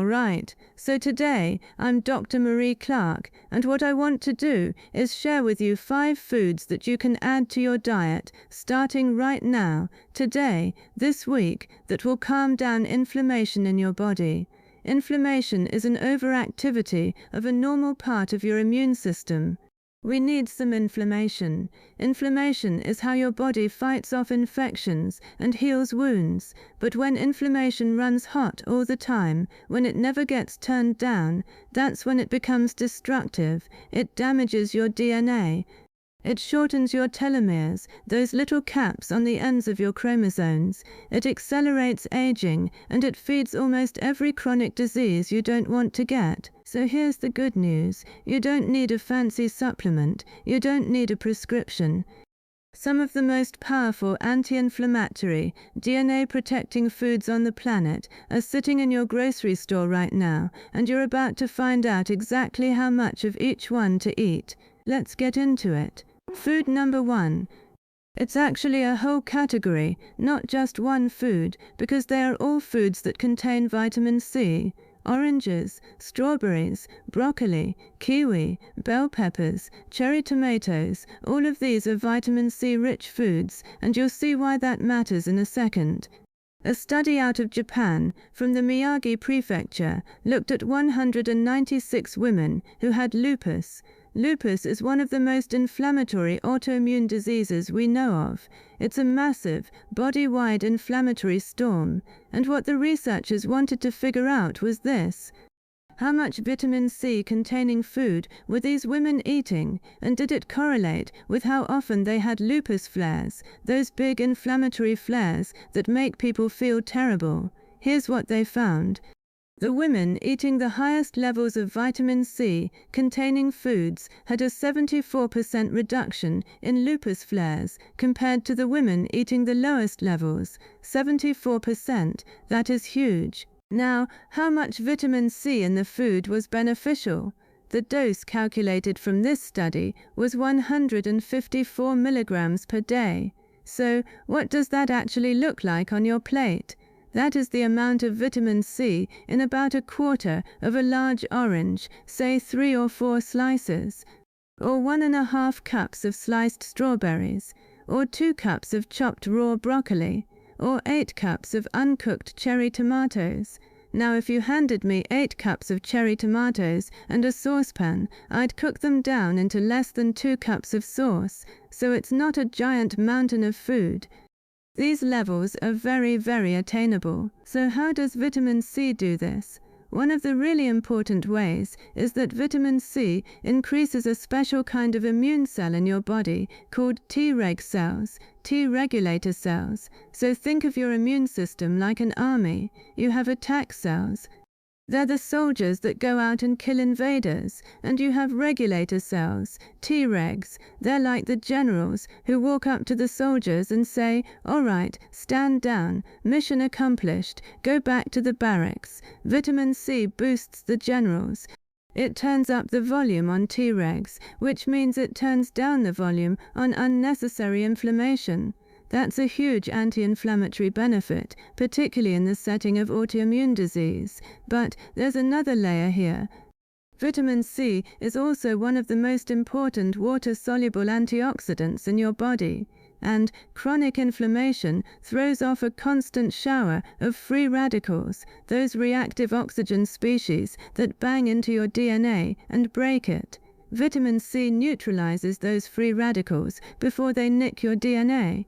Alright, so today I'm Dr. Marie Clark, and what I want to do is share with you 5 foods that you can add to your diet starting right now, today, this week, that will calm down inflammation in your body. Inflammation is an overactivity of a normal part of your immune system. We need some inflammation. Inflammation is how your body fights off infections and heals wounds. But when inflammation runs hot all the time, when it never gets turned down, that's when it becomes destructive. It damages your DNA. It shortens your telomeres, those little caps on the ends of your chromosomes. It accelerates aging, and it feeds almost every chronic disease you don't want to get. So here's the good news. You don't need a fancy supplement. You don't need a prescription. Some of the most powerful anti-inflammatory, DNA-protecting foods on the planet are sitting in your grocery store right now, and you're about to find out exactly how much of each one to eat. Let's get into it. Food number 1. It's actually a whole category, not just one food, because they are all foods that contain vitamin C. Oranges, strawberries, broccoli, kiwi, bell peppers, cherry tomatoes, all of these are vitamin C-rich foods, and you'll see why that matters in a second. A study out of Japan, from the Miyagi Prefecture, looked at 196 women who had lupus. Lupus is one of the most inflammatory autoimmune diseases we know of. It's a massive, body-wide inflammatory storm, and what the researchers wanted to figure out was this. How much vitamin C containing food were these women eating, and did it correlate with how often they had lupus flares, those big inflammatory flares that make people feel terrible? Here's what they found. The women eating the highest levels of vitamin C containing foods had a 74% reduction in lupus flares compared to the women eating the lowest levels. 74%, that is huge. Now, how much vitamin C in the food was beneficial? The dose calculated from this study was 154 milligrams per day. So, what does that actually look like on your plate? That is the amount of vitamin C in about a quarter of a large orange, say 3 or 4 slices, or 1½ cups of sliced strawberries, or 2 cups of chopped raw broccoli, or 8 cups of uncooked cherry tomatoes. Now if you handed me 8 cups of cherry tomatoes and a saucepan, I'd cook them down into less than 2 cups of sauce, so it's not a giant mountain of food. These levels are very, very attainable. So how does vitamin C do this? One of the really important ways is that vitamin C increases a special kind of immune cell in your body called T-reg cells, T-regulator cells. So think of your immune system like an army. You have attack cells. They're the soldiers that go out and kill invaders, and you have regulator cells, T-regs. They're like the generals who walk up to the soldiers and say, "All right, stand down, mission accomplished, go back to the barracks." Vitamin C boosts the generals. It turns up the volume on T-regs, which means it turns down the volume on unnecessary inflammation. That's a huge anti-inflammatory benefit, particularly in the setting of autoimmune disease. But there's another layer here. Vitamin C is also one of the most important water-soluble antioxidants in your body, and chronic inflammation throws off a constant shower of free radicals, those reactive oxygen species that bang into your DNA and break it. Vitamin C neutralizes those free radicals before they nick your DNA.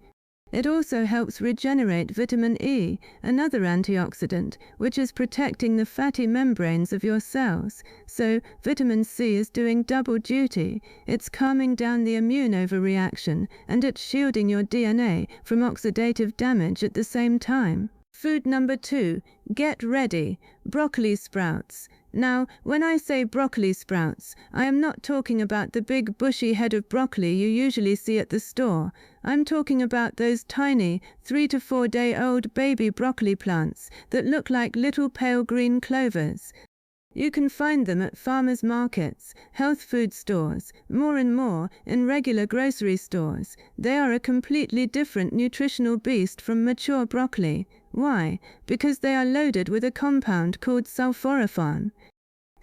It also helps regenerate vitamin E, another antioxidant, which is protecting the fatty membranes of your cells. So vitamin C is doing double duty. It's calming down the immune overreaction, and it's shielding your DNA from oxidative damage at the same time. Food number 2, get ready, broccoli sprouts. Now, when I say broccoli sprouts, I am not talking about the big bushy head of broccoli you usually see at the store. I'm talking about those tiny 3 to 4 day old baby broccoli plants that look like little pale green clovers. You can find them at farmers' markets, health food stores, more and more in regular grocery stores. They are a completely different nutritional beast from mature broccoli. Why? Because they are loaded with a compound called sulforaphane.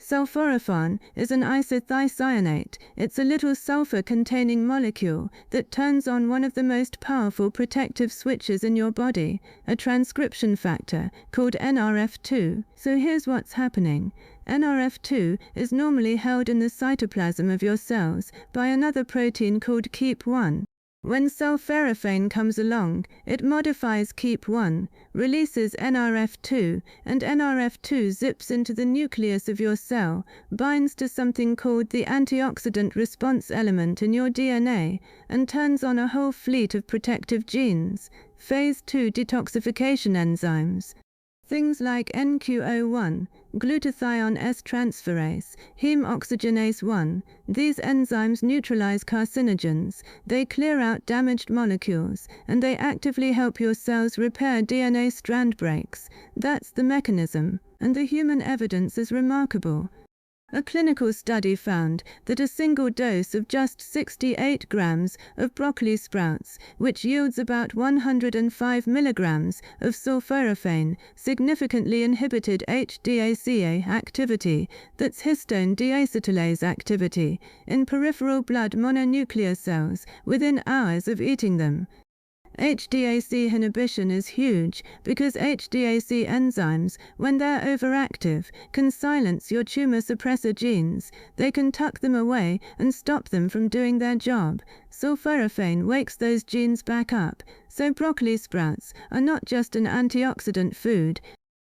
Sulforaphane is an isothiocyanate. It's a little sulfur-containing molecule that turns on one of the most powerful protective switches in your body, a transcription factor called NRF2. So here's what's happening. NRF2 is normally held in the cytoplasm of your cells by another protein called KEAP1. When sulforaphane comes along, it modifies KEAP1, releases NRF2, and NRF2 zips into the nucleus of your cell, binds to something called the antioxidant response element in your DNA, and turns on a whole fleet of protective genes, phase 2 detoxification enzymes. Things like NQO1, glutathione S-transferase, heme oxygenase 1, these enzymes neutralize carcinogens, they clear out damaged molecules, and they actively help your cells repair DNA strand breaks. That's the mechanism, and the human evidence is remarkable. A clinical study found that a single dose of just 68 grams of broccoli sprouts, which yields about 105 milligrams of sulforaphane, significantly inhibited HDACA activity, that's histone deacetylase activity, in peripheral blood mononuclear cells within hours of eating them. HDAC inhibition is huge because HDAC enzymes, when they're overactive, can silence your tumor suppressor genes. They can tuck them away and stop them from doing their job. Sulforaphane wakes those genes back up. So broccoli sprouts are not just an antioxidant food.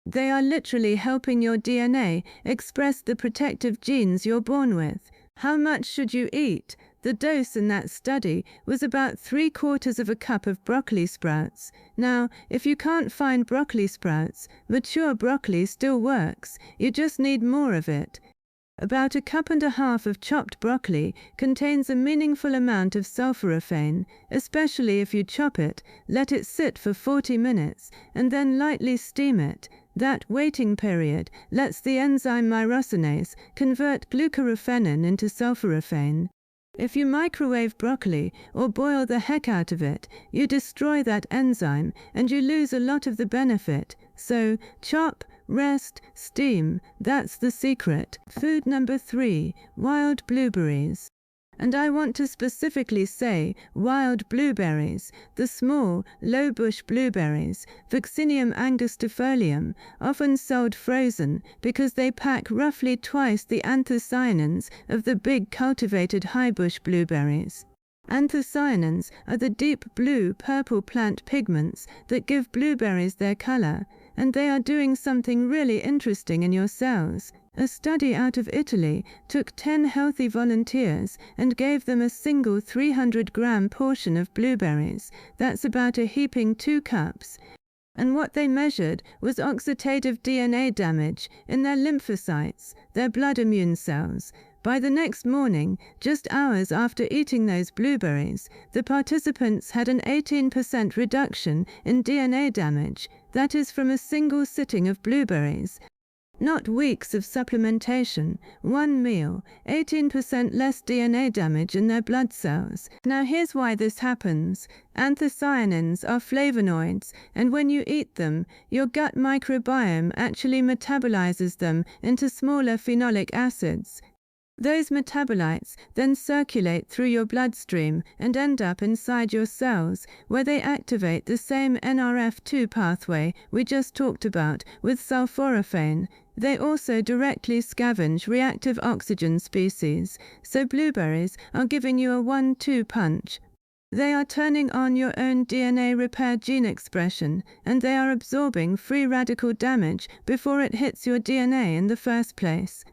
They are literally helping your DNA express the protective genes you're born with. How much should you eat? The dose in that study was about 3/4 of a cup of broccoli sprouts. Now, if you can't find broccoli sprouts, mature broccoli still works. You just need more of it. About 1.5 cups of chopped broccoli contains a meaningful amount of sulforaphane, especially if you chop it, let it sit for 40 minutes, and then lightly steam it. That waiting period lets the enzyme myrosinase convert glucoraphanin into sulforaphane. If you microwave broccoli or boil the heck out of it, you destroy that enzyme and you lose a lot of the benefit. So chop, rest, steam, that's the secret. Food number 3, wild blueberries. And I want to specifically say wild blueberries, the small, low-bush blueberries, Vaccinium angustifolium, often sold frozen because they pack roughly twice the anthocyanins of the big cultivated high-bush blueberries. Anthocyanins are the deep blue purple plant pigments that give blueberries their color, and they are doing something really interesting in your cells. A study out of Italy took 10 healthy volunteers and gave them a single 300-gram portion of blueberries. That's about a heaping 2 cups. And what they measured was oxidative DNA damage in their lymphocytes, their blood immune cells. By the next morning, just hours after eating those blueberries, the participants had an 18% reduction in DNA damage. That is from a single sitting of blueberries. Not weeks of supplementation, one meal, 18% less DNA damage in their blood cells. Now here's why this happens. Anthocyanins are flavonoids, and when you eat them, your gut microbiome actually metabolizes them into smaller phenolic acids. Those metabolites then circulate through your bloodstream and end up inside your cells, where they activate the same NRF2 pathway we just talked about with sulforaphane. They also directly scavenge reactive oxygen species, so blueberries are giving you a 1-2 punch. They are turning on your own DNA repair gene expression, and they are absorbing free radical damage before it hits your DNA in the first place.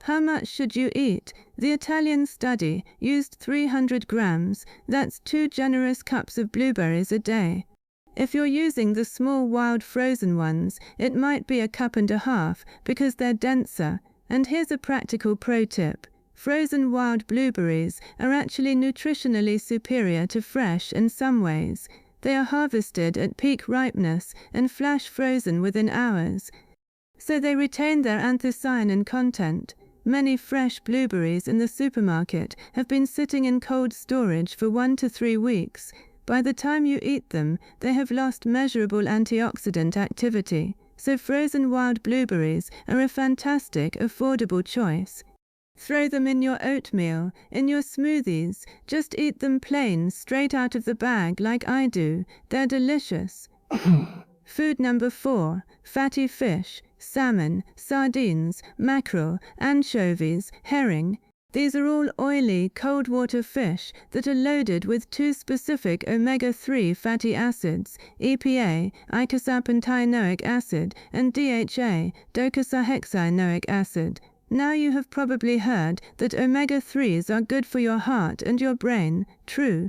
How much should you eat? The Italian study used 300 grams, that's 2 generous cups of blueberries a day. If you're using the small wild frozen ones, it might be 1.5 cups because they're denser. And here's a practical pro tip. Frozen wild blueberries are actually nutritionally superior to fresh in some ways. They are harvested at peak ripeness and flash frozen within hours. So they retain their anthocyanin content. Many fresh blueberries in the supermarket have been sitting in cold storage for 1 to 3 weeks. By the time you eat them, they have lost measurable antioxidant activity, so frozen wild blueberries are a fantastic, affordable choice. Throw them in your oatmeal, in your smoothies, just eat them plain, straight out of the bag like I do. They're delicious. Food number 4, fatty fish, salmon, sardines, mackerel, anchovies, herring. These are all oily, cold water fish that are loaded with 2 specific omega-3 fatty acids, EPA, eicosapentaenoic acid, and DHA, docosahexaenoic acid. Now you have probably heard that omega-3s are good for your heart and your brain, true.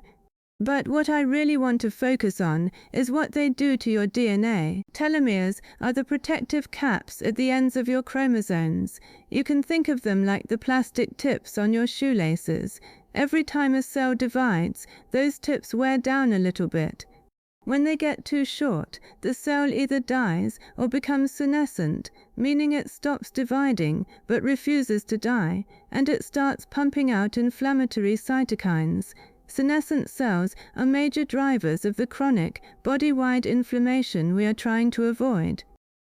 But what I really want to focus on is what they do to your DNA. Telomeres are the protective caps at the ends of your chromosomes. You can think of them like the plastic tips on your shoelaces. Every time a cell divides, those tips wear down a little bit. When they get too short, the cell either dies or becomes senescent, meaning it stops dividing but refuses to die, and it starts pumping out inflammatory cytokines. Senescent cells are major drivers of the chronic, body-wide inflammation we are trying to avoid.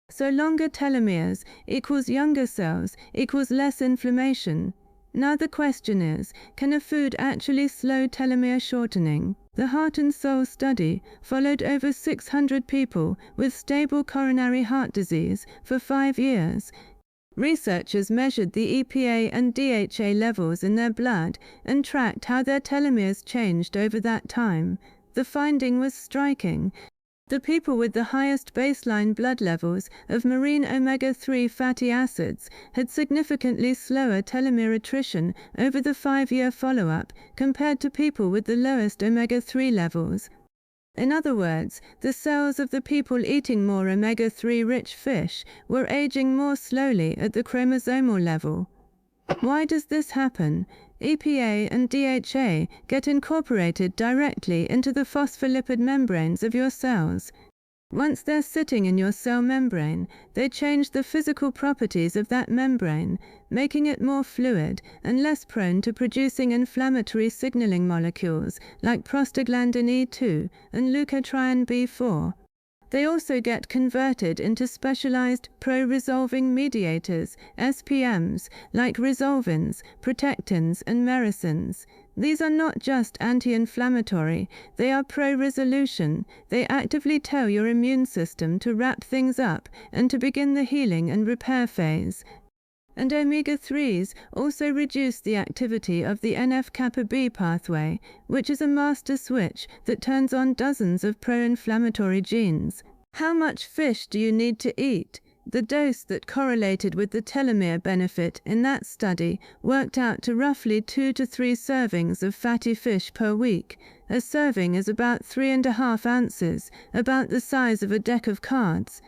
So longer telomeres equals younger cells equals less inflammation. Now the question is, can a food actually slow telomere shortening? The Heart and Soul study followed over 600 people with stable coronary heart disease for 5 years. Researchers measured the EPA and DHA levels in their blood and tracked how their telomeres changed over that time. The finding was striking. The people with the highest baseline blood levels of marine omega-3 fatty acids had significantly slower telomere attrition over the 5-year follow-up compared to people with the lowest omega-3 levels. In other words, the cells of the people eating more omega-3 rich fish were aging more slowly at the chromosomal level. Why does this happen? EPA and DHA get incorporated directly into the phospholipid membranes of your cells. Once they're sitting in your cell membrane, they change the physical properties of that membrane, making it more fluid and less prone to producing inflammatory signaling molecules like prostaglandin E2 and leukotriene B4. They also get converted into specialized pro-resolving mediators, SPMs, like resolvins, protectins, and mericins. These are not just anti-inflammatory, they are pro-resolution. They actively tell your immune system to wrap things up and to begin the healing and repair phase. And omega-3s also reduce the activity of the NF-kappa B pathway, which is a master switch that turns on dozens of pro-inflammatory genes. How much fish do you need to eat? The dose that correlated with the telomere benefit in that study worked out to roughly 2 to 3 servings of fatty fish per week. A serving is about 3.5 ounces, about the size of a deck of cards.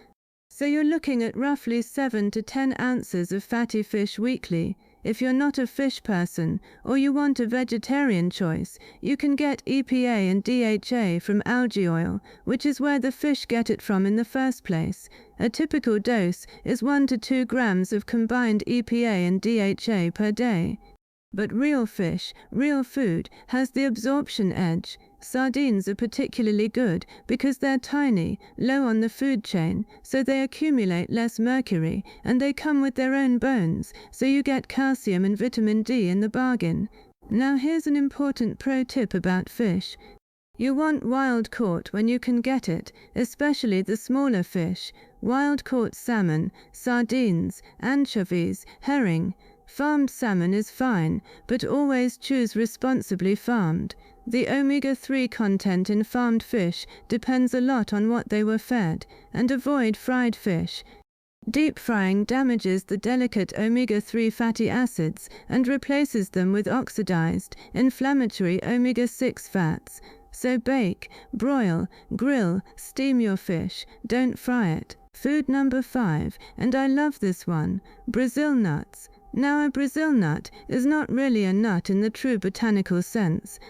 So you're looking at roughly 7 to 10 ounces of fatty fish weekly. If you're not a fish person or you want a vegetarian choice, you can get EPA and DHA from algae oil, which is where the fish get it from in the first place. A typical dose is 1 to 2 grams of combined EPA and DHA per day. But real fish, real food, has the absorption edge. Sardines are particularly good because they're tiny, low on the food chain, so they accumulate less mercury, and they come with their own bones, so you get calcium and vitamin D in the bargain. Now here's an important pro tip about fish. You want wild caught when you can get it, especially the smaller fish. Wild caught salmon, sardines, anchovies, herring. Farmed salmon is fine, but always choose responsibly farmed. The omega-3 content in farmed fish depends a lot on what they were fed, and avoid fried fish. Deep frying damages the delicate omega-3 fatty acids and replaces them with oxidized, inflammatory omega-6 fats. So bake, broil, grill, steam your fish, don't fry it. Food number 5, and I love this one, Brazil nuts. Now a Brazil nut is not really a nut in the true botanical sense.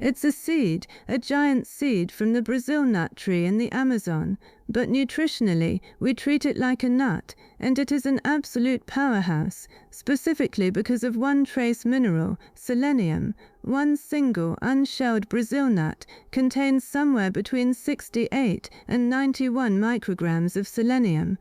It's a seed, a giant seed from the Brazil nut tree in the Amazon, but nutritionally we treat it like a nut, and it is an absolute powerhouse, specifically because of one trace mineral, selenium. One single unshelled Brazil nut contains somewhere between 68 and 91 micrograms of selenium.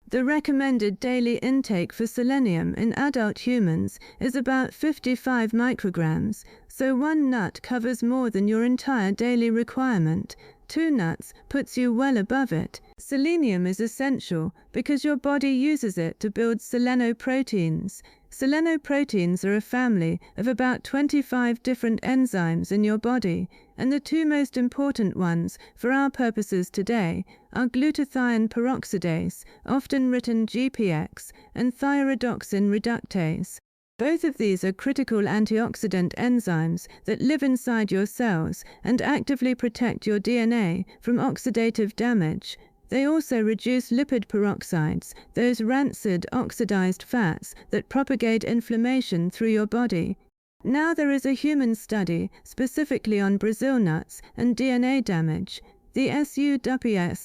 The recommended daily intake for selenium in adult humans is about 55 micrograms, so one nut covers more than your entire daily requirement. 2 nuts puts you well above it. Selenium is essential because your body uses it to build selenoproteins. Selenoproteins are a family of about 25 different enzymes in your body, and the 2 most important ones for our purposes today are glutathione peroxidase, often written GPX, and thyrodoxine reductase. Both of these are critical antioxidant enzymes that live inside your cells and actively protect your DNA from oxidative damage. They also reduce lipid peroxides, those rancid oxidized fats that propagate inflammation through your body. Now there is a human study specifically on Brazil nuts and DNA damage. The SUWS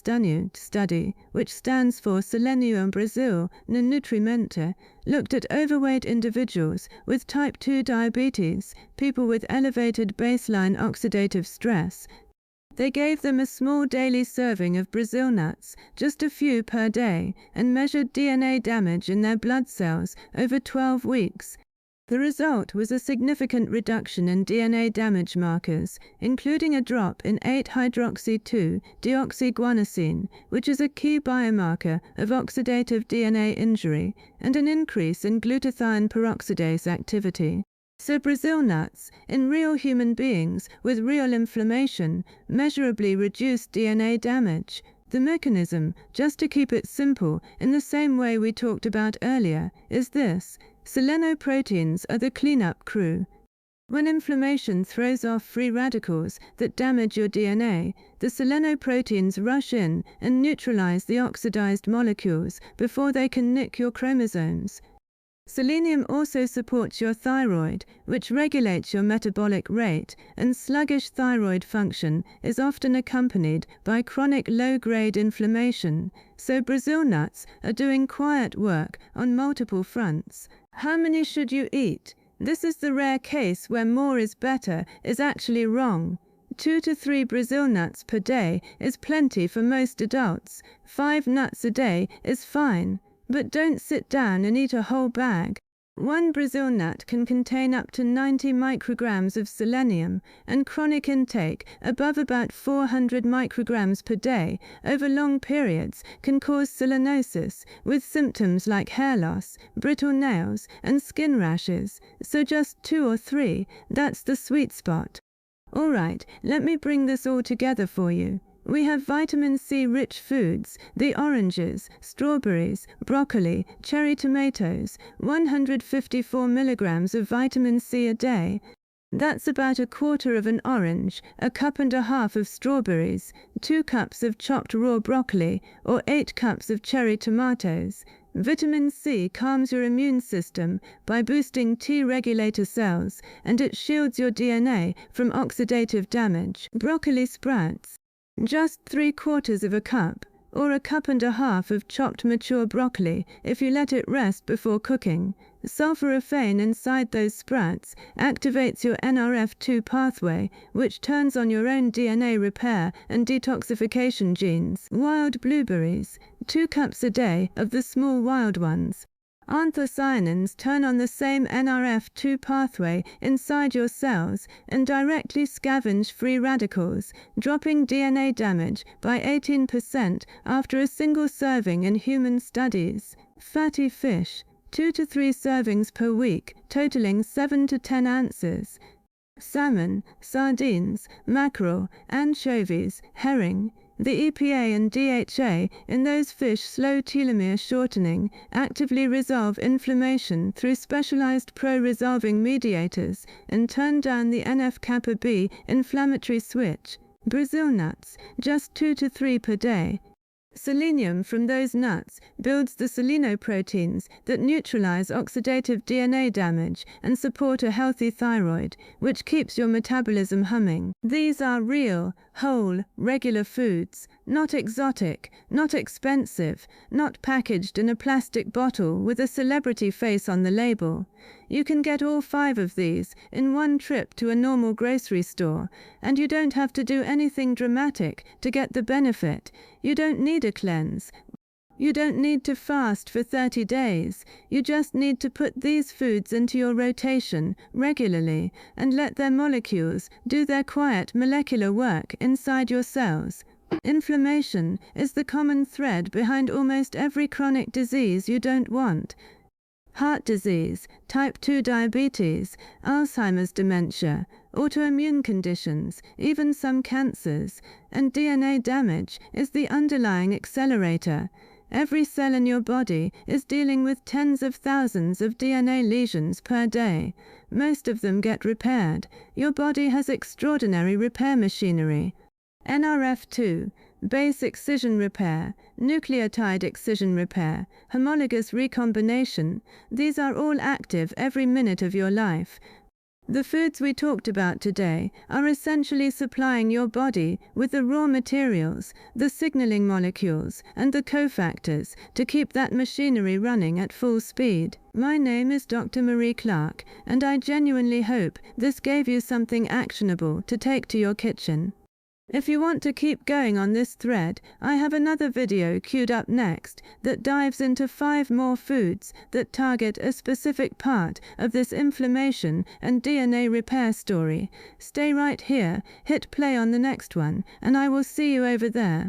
study, which stands for Selênio Brasil no Nutrimento, looked at overweight individuals with type 2 diabetes, people with elevated baseline oxidative stress. They gave them a small daily serving of Brazil nuts, just a few per day, and measured DNA damage in their blood cells over 12 weeks. The result was a significant reduction in DNA damage markers, including a drop in 8-hydroxy-2-deoxyguanosine, which is a key biomarker of oxidative DNA injury, and an increase in glutathione peroxidase activity. So Brazil nuts, in real human beings with real inflammation, measurably reduce DNA damage. The mechanism, just to keep it simple, in the same way we talked about earlier, is this. Selenoproteins are the cleanup crew. When inflammation throws off free radicals that damage your DNA, the selenoproteins rush in and neutralize the oxidized molecules before they can nick your chromosomes. Selenium also supports your thyroid, which regulates your metabolic rate, and sluggish thyroid function is often accompanied by chronic low-grade inflammation, so Brazil nuts are doing quiet work on multiple fronts. How many should you eat? This is the rare case where more is better is actually wrong. 2 to 3 Brazil nuts per day is plenty for most adults. 5 nuts a day is fine. But don't sit down and eat a whole bag. One Brazil nut can contain up to 90 micrograms of selenium, and chronic intake above about 400 micrograms per day over long periods can cause selenosis, with symptoms like hair loss, brittle nails, and skin rashes. So just 2 or 3, that's the sweet spot. All right, let me bring this all together for you. We have vitamin C-rich foods, the oranges, strawberries, broccoli, cherry tomatoes, 154 milligrams of vitamin C a day. That's about a quarter of an orange, a cup and a half of strawberries, 2 cups of chopped raw broccoli, or 8 cups of cherry tomatoes. Vitamin C calms your immune system by boosting T regulator cells, and it shields your DNA from oxidative damage. Broccoli sprouts. Just 3/4 of a cup, or a cup and a half of chopped mature broccoli if you let it rest before cooking. Sulforaphane inside those sprouts activates your NRF2 pathway, which turns on your own DNA repair and detoxification genes. Wild blueberries, 2 cups a day of the small wild ones. Anthocyanins turn on the same NRF2 pathway inside your cells and directly scavenge free radicals, dropping DNA damage by 18% after a single serving in human studies. Fatty fish, 2 to 3 servings per week, totaling 7 to 10 ounces. Salmon, sardines, mackerel, anchovies, herring. The EPA and DHA in those fish slow telomere shortening, actively resolve inflammation through specialized pro-resolving mediators, and turn down the NF-kappa B inflammatory switch. Brazil nuts, just 2 to 3 per day. Selenium from those nuts builds the selenoproteins that neutralize oxidative DNA damage and support a healthy thyroid, which keeps your metabolism humming. These are real, whole, regular foods, not exotic, not expensive, not packaged in a plastic bottle with a celebrity face on the label. You can get all 5 of these in one trip to a normal grocery store, and you don't have to do anything dramatic to get the benefit. You don't need a cleanse. You don't need to fast for 30 days. You just need to put these foods into your rotation regularly and let their molecules do their quiet molecular work inside your cells. Inflammation is the common thread behind almost every chronic disease you don't want. Heart disease, type 2 diabetes, Alzheimer's dementia, autoimmune conditions, even some cancers, and DNA damage is the underlying accelerator. Every cell in your body is dealing with tens of thousands of DNA lesions per day. Most of them get repaired. Your body has extraordinary repair machinery. NRF2, base excision repair, nucleotide excision repair, homologous recombination, these are all active every minute of your life. The foods we talked about today are essentially supplying your body with the raw materials, the signaling molecules, and the cofactors to keep that machinery running at full speed. My name is Dr. Marie Clark, and I genuinely hope this gave you something actionable to take to your kitchen. If you want to keep going on this thread, I have another video queued up next that dives into 5 more foods that target a specific part of this inflammation and DNA repair story. Stay right here, hit play on the next one, and I will see you over there.